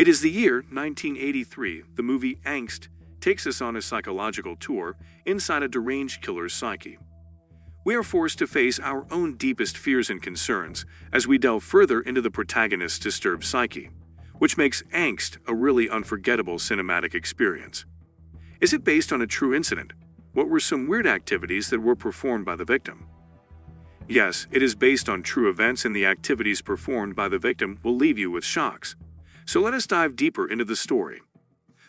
It is the year 1983. The movie Angst takes us on a psychological tour inside a deranged killer's psyche. We are forced to face our own deepest fears and concerns as we delve further into the protagonist's disturbed psyche, which makes Angst a really unforgettable cinematic experience. Is it based on a true incident? What were some weird activities that were performed by the victim? Yes, it is based on true events, and the activities performed by the victim will leave you with shocks. So let us dive deeper into the story.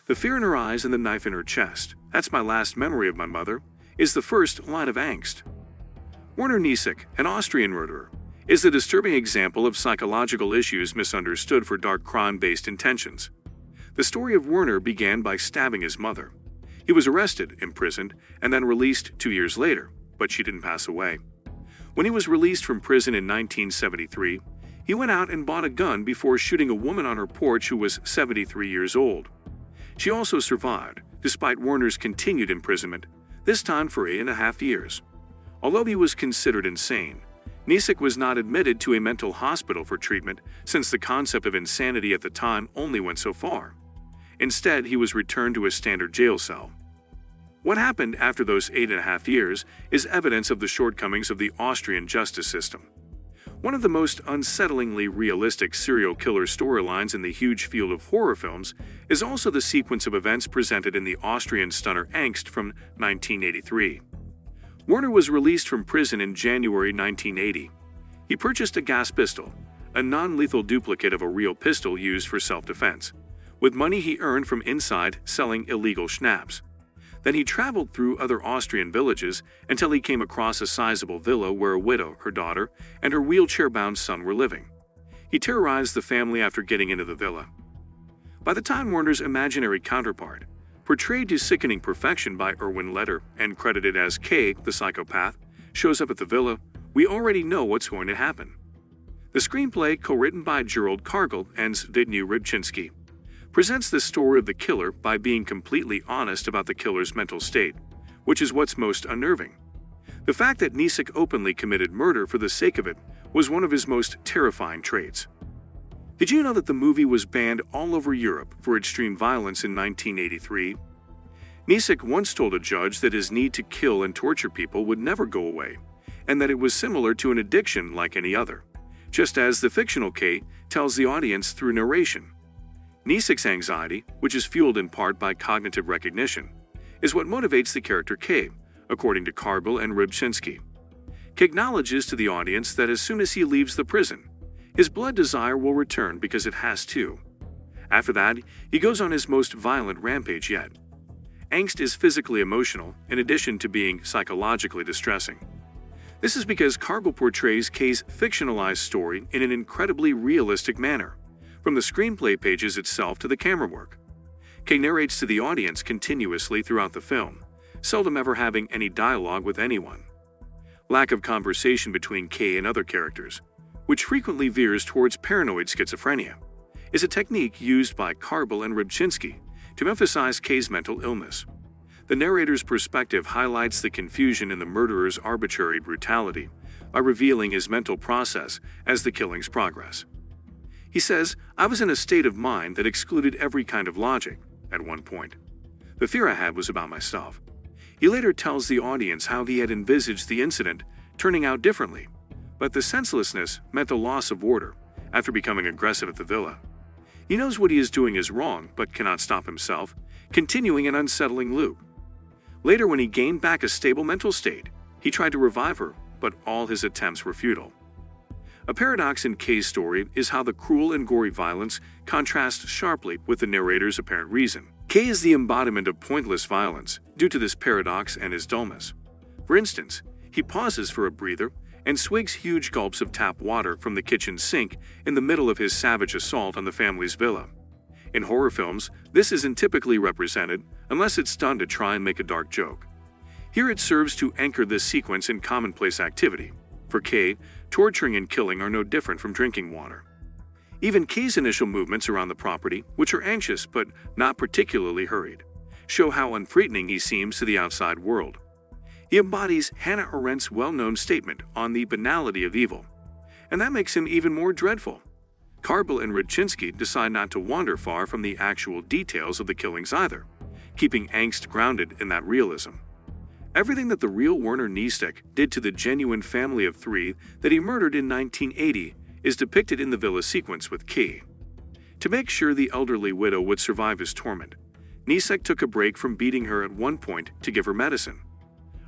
The fear in her eyes and the knife in her chest, "That's my last memory of my mother," is the first line of Angst. Werner Niesek, an Austrian murderer, is the disturbing example of psychological issues misunderstood for dark crime-based intentions. The story of Werner began by stabbing his mother. He was arrested, imprisoned, and then released 2 years later, but she didn't pass away. When he was released from prison in 1973, he went out and bought a gun before shooting a woman on her porch who was 73 years old. She also survived, despite Werner's continued imprisonment, this time for 8.5 years. Although he was considered insane, Niesek was not admitted to a mental hospital for treatment, since the concept of insanity at the time only went so far. Instead, he was returned to a standard jail cell. What happened after those 8.5 years is evidence of the shortcomings of the Austrian justice system. One of the most unsettlingly realistic serial killer storylines in the huge field of horror films is also the sequence of events presented in the Austrian stunner Angst from 1983. Werner was released from prison in January 1980. He purchased a gas pistol, a non-lethal duplicate of a real pistol used for self-defense, with money he earned from inside selling illegal schnapps. Then he traveled through other Austrian villages until he came across a sizable villa where a widow, her daughter, and her wheelchair-bound son were living. He terrorized the family after getting into the villa. By the time Werner's imaginary counterpart, portrayed to sickening perfection by Erwin Leder and credited as K, the psychopath, shows up at the villa, we already know what's going to happen. The screenplay, co-written by Gerald Cargill and Zbigniew Rybczynski, presents the story of the killer by being completely honest about the killer's mental state, which is what's most unnerving. The fact that Niesek openly committed murder for the sake of it was one of his most terrifying traits. Did you know that the movie was banned all over Europe for extreme violence in 1983? Niesek once told a judge that his need to kill and torture people would never go away, and that it was similar to an addiction like any other, just as the fictional K tells the audience through narration. Niesek's anxiety, which is fueled in part by cognitive recognition, is what motivates the character K, according to Cargill and Rybczynski. K acknowledges to the audience that as soon as he leaves the prison, his blood desire will return because it has to. After that, he goes on his most violent rampage yet. Angst is physically emotional, in addition to being psychologically distressing. This is because Cargill portrays K's fictionalized story in an incredibly realistic manner, from the screenplay pages itself to the camera work. K narrates to the audience continuously throughout the film, seldom ever having any dialogue with anyone. Lack of conversation between K and other characters, which frequently veers towards paranoid schizophrenia, is a technique used by Cargill and Rybczynski to emphasize K's mental illness. The narrator's perspective highlights the confusion in the murderer's arbitrary brutality by revealing his mental process as the killings progress. He says, "I was in a state of mind that excluded every kind of logic at one point. The fear I had was about myself." He later tells the audience how he had envisaged the incident turning out differently, but the senselessness meant a loss of order after becoming aggressive at the villa. He knows what he is doing is wrong, but cannot stop himself, continuing an unsettling loop. Later, when he gained back a stable mental state, he tried to revive her, but all his attempts were futile. A paradox in K's story is how the cruel and gory violence contrasts sharply with the narrator's apparent reason. K is the embodiment of pointless violence due to this paradox and his dullness. For instance, he pauses for a breather and swigs huge gulps of tap water from the kitchen sink in the middle of his savage assault on the family's villa. In horror films, this isn't typically represented unless it's done to try and make a dark joke. Here it serves to anchor this sequence in commonplace activity. For K, torturing and killing are no different from drinking water. Even K's initial movements around the property, which are anxious but not particularly hurried, show how unthreatening he seems to the outside world. He embodies Hannah Arendt's well-known statement on the banality of evil, and that makes him even more dreadful. Kargil and Radchinsky decide not to wander far from the actual details of the killings either, keeping Angst grounded in that realism. Everything that the real Werner Niesek did to the genuine family of three that he murdered in 1980 is depicted in the villa sequence with Key. To make sure the elderly widow would survive his torment, Niesek took a break from beating her at one point to give her medicine.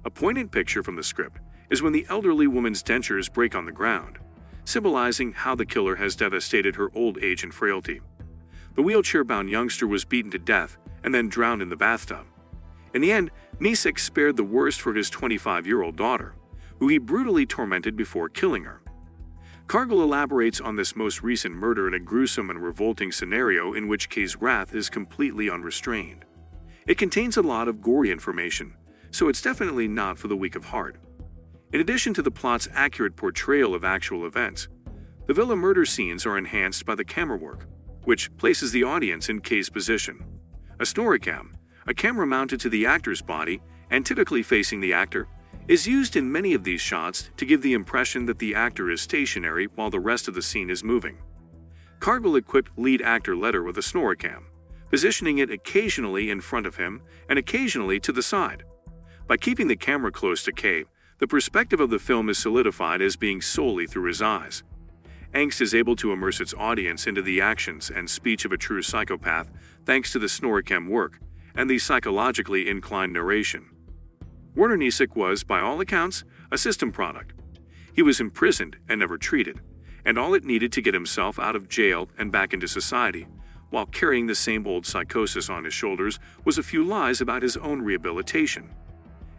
A poignant picture from the script is when the elderly woman's dentures break on the ground, symbolizing how the killer has devastated her old age and frailty. The wheelchair-bound youngster was beaten to death and then drowned in the bathtub. In the end, Niesek spared the worst for his 25-year-old daughter, who he brutally tormented before killing her. Kargil elaborates on this most recent murder in a gruesome and revolting scenario in which Kay's wrath is completely unrestrained. It contains a lot of gory information, so it's definitely not for the weak of heart. In addition to the plot's accurate portrayal of actual events, the villa murder scenes are enhanced by the camera work, which places the audience in Kay's position. A snoricam, a camera mounted to the actor's body and typically facing the actor, is used in many of these shots to give the impression that the actor is stationary while the rest of the scene is moving. Kargil equipped lead actor Leder with a snoricam, positioning it occasionally in front of him and occasionally to the side. By keeping the camera close to Kay, the perspective of the film is solidified as being solely through his eyes. Angst is able to immerse its audience into the actions and speech of a true psychopath thanks to the snoricam work and the psychologically inclined narration. Werner Niesek was, by all accounts, a system product. He was imprisoned and never treated, and all it needed to get himself out of jail and back into society, while carrying the same old psychosis on his shoulders, was a few lies about his own rehabilitation.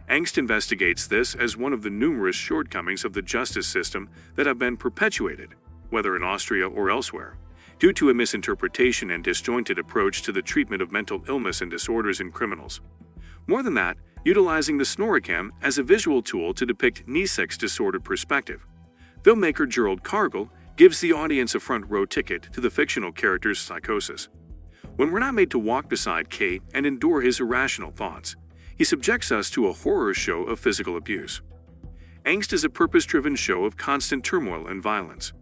Angst investigates this as one of the numerous shortcomings of the justice system that have been perpetuated, whether in Austria or elsewhere, due to a misinterpretation and disjointed approach to the treatment of mental illness and disorders in criminals. More than that, utilizing the snoricam as a visual tool to depict Niesek's disordered perspective, filmmaker Gerald Kargil gives the audience a front-row ticket to the fictional character's psychosis. When we're not made to walk beside Kay and endure his irrational thoughts, he subjects us to a horror show of physical abuse. Angst is a purpose-driven show of constant turmoil and violence.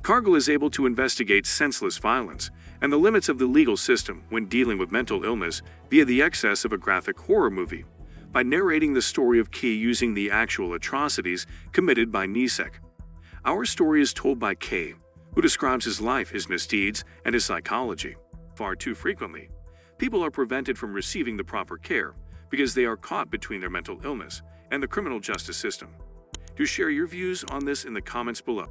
Kargil is able to investigate senseless violence and the limits of the legal system when dealing with mental illness via the excess of a graphic horror movie, by narrating the story of Kay using the actual atrocities committed by Niesek. Our story is told by Kay, who describes his life, his misdeeds, and his psychology. Far too frequently, people are prevented from receiving the proper care because they are caught between their mental illness and the criminal justice system. Do share your views on this in the comments below.